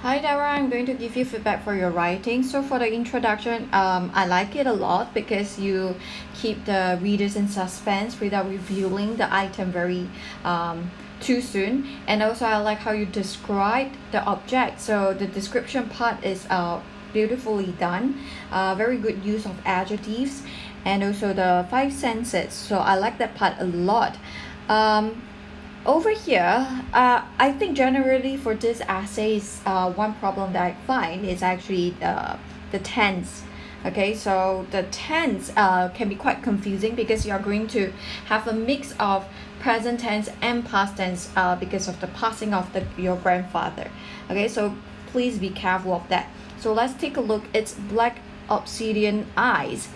Hi Darra, I'm going to give you feedback for your writing. So for the introduction, I like it a lot because you keep the readers in suspense without revealing the item very too soon. And also I like how you describe the object. So the description part is beautifully done. Very good use of adjectives and also the five senses. So I like that part a lot. Over here, I think generally for this essays, one problem that I find is actually the tense. Okay, so the tense can be quite confusing because you're going to have a mix of present tense and past tense because of the passing of your grandfather. Okay, so please be careful of that. So let's take a look. It's black obsidian eyes.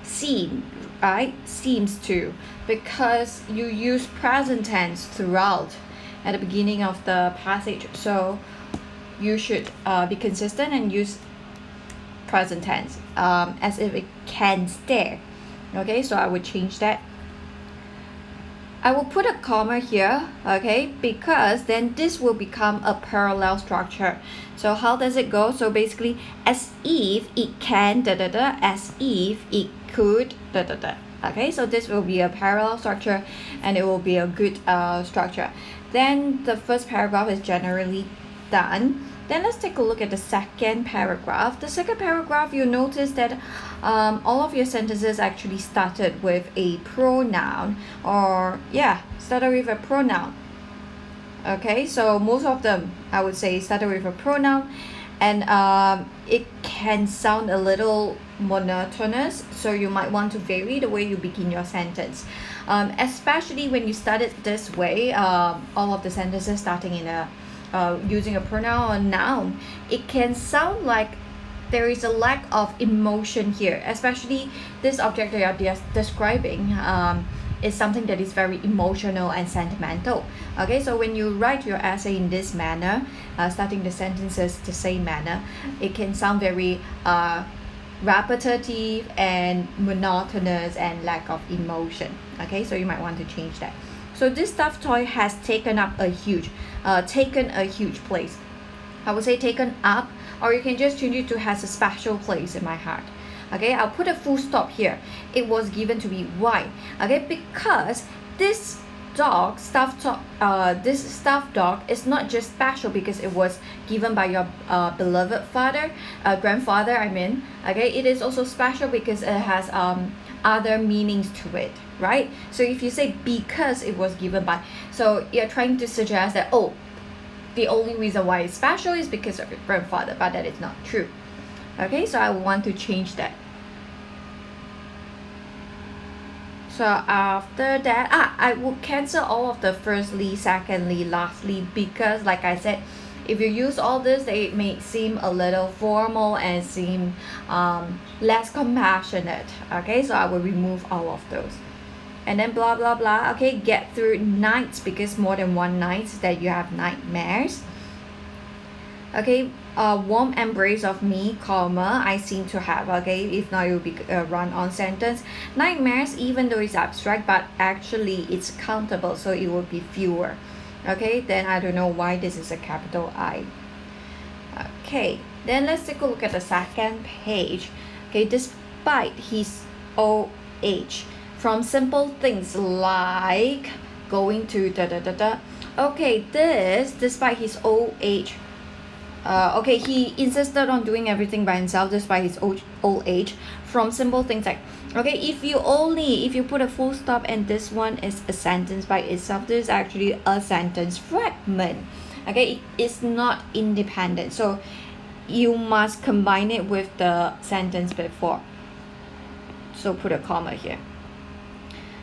Seen, right? Seems to, because you use present tense throughout at the beginning of the passage. So you should be consistent and use present tense as if it can stare. Okay, so I would change that. I will put a comma here, okay, because then this will become a parallel structure. So how does it go? So basically, as if it can, da da da, as if it could, da da da. Okay, so this will be a parallel structure and it will be a good structure. Then the first paragraph is generally done. Then let's take a look at the second paragraph. The second paragraph, you notice that all of your sentences actually started with a pronoun, or started with a pronoun. Okay, so most of them I would say started with a pronoun, and it can sound a little monotonous, so you might want to vary the way you begin your sentence, especially when you start it this way, all of the sentences starting in a using a pronoun or noun. It can sound like there is a lack of emotion here, especially this object that you're describing is something that is very emotional and sentimental. Okay, so when you write your essay in this manner, starting the sentences the same manner, it can sound very repetitive and monotonous and lack of emotion. Okay, so you might want to change that. So this stuffed toy has taken a huge place. I would say taken up, or you can just change it to has a special place in my heart. Okay, I'll put a full stop here. It was given to me. Why? Okay, because this this stuffed dog is not just special because it was given by your beloved grandfather. I mean, okay, it is also special because it has other meanings to it, right? So if you say because it was given by, so you're trying to suggest that the only reason why it's special is because of your grandfather, but that is not true. Okay, so I want to change that. So after that, I will cancel all of the firstly, secondly, lastly, because like I said, if you use all this, they may seem a little formal and seem less compassionate. Okay, so I will remove all of those. And then blah blah blah. Okay, get through nights because more than one night that you have nightmares. Okay, warm embrace of me, comma, I seem to have. Okay, if not, it will be a run-on sentence. Nightmares, even though it's abstract, but actually it's countable, so it will be fewer. Okay, then I don't know why this is a capital I. Okay, then let's take a look at the second page. Okay, despite his old age, from simple things like going to da da da da. Okay, this despite his old age. Okay, he insisted on doing everything by himself despite his old age, from simple things like, okay, if you put a full stop and this one is a sentence by itself, this is actually a sentence fragment. Okay, it is not independent, so you must combine it with the sentence before, so put a comma here.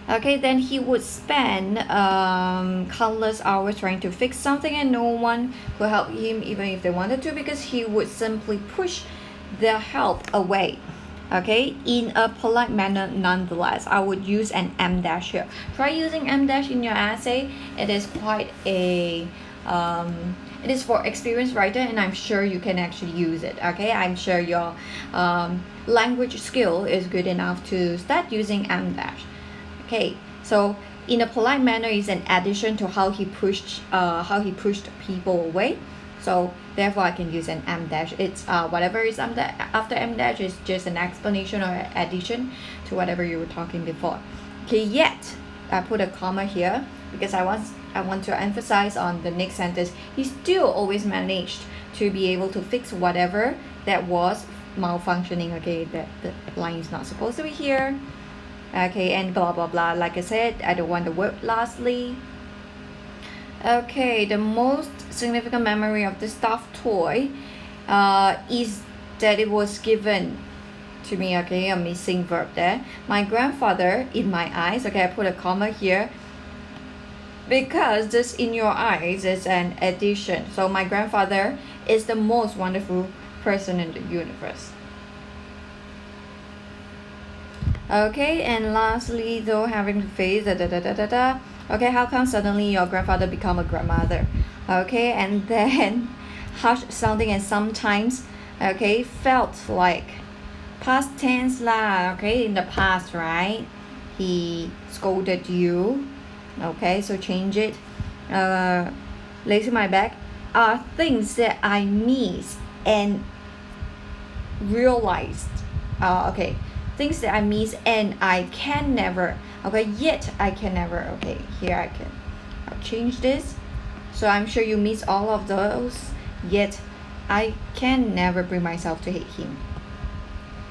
Okay, then he would spend countless hours trying to fix something and no one could help him even if they wanted to, because he would simply push their help away. Okay, in a polite manner nonetheless. I would use an M dash here. Try using M dash in your essay. It is quite a it is for experienced writer, and I'm sure you can actually use it. Okay, I'm sure your language skill is good enough to start using M dash. Okay, so in a polite manner is an addition to how he pushed people away. So So therefore I can use an M dash. It's whatever is after M dash is just an explanation or addition to whatever you were talking before. Okay, yet I put a comma here because I want to emphasize on the next sentence. He still always managed to be able to fix whatever that was malfunctioning. Okay, that the line is not supposed to be here. Okay, and blah blah blah. Like I said, I don't want the word lastly. Okay, the most significant memory of the stuffed toy is that it was given to me. Okay, a missing verb there. My grandfather in my eyes. Okay, I put a comma here because this in your eyes is an addition. So my grandfather is the most wonderful person in the universe. Okay, and lastly, though, having to face okay, how come suddenly your grandfather become a grandmother? Okay, and then harsh sounding and sometimes, okay, felt like past tense lah. Okay, in the past, right? He scolded you. Okay, so change it. Lazy my back are things that I miss and realized. Okay, things that I miss and I can never. Okay, yet I can never. Okay, here I'll change this. So I'm sure you miss all of those, yet I can never bring myself to hate him.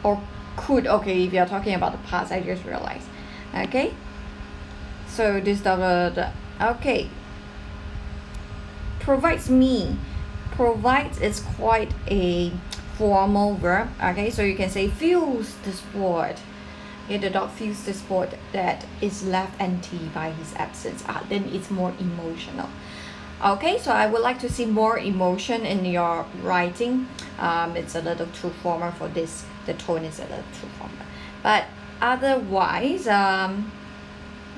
Or could. Okay, if you're talking about the past, I just realized. Okay, so this okay, provides is quite a formal verb. Okay, so you can say feels the sport. Okay, the dog feels the sport that is left empty by his absence. Then it's more emotional. Okay, so I would like to see more emotion in your writing. It's a little too formal for this. The tone is a little too formal, but otherwise,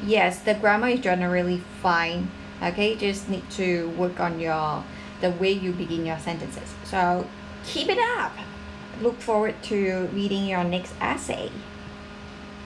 yes, the grammar is generally fine. Okay, just need to work on the way you begin your sentences. So keep it up. Look forward to reading your next essay.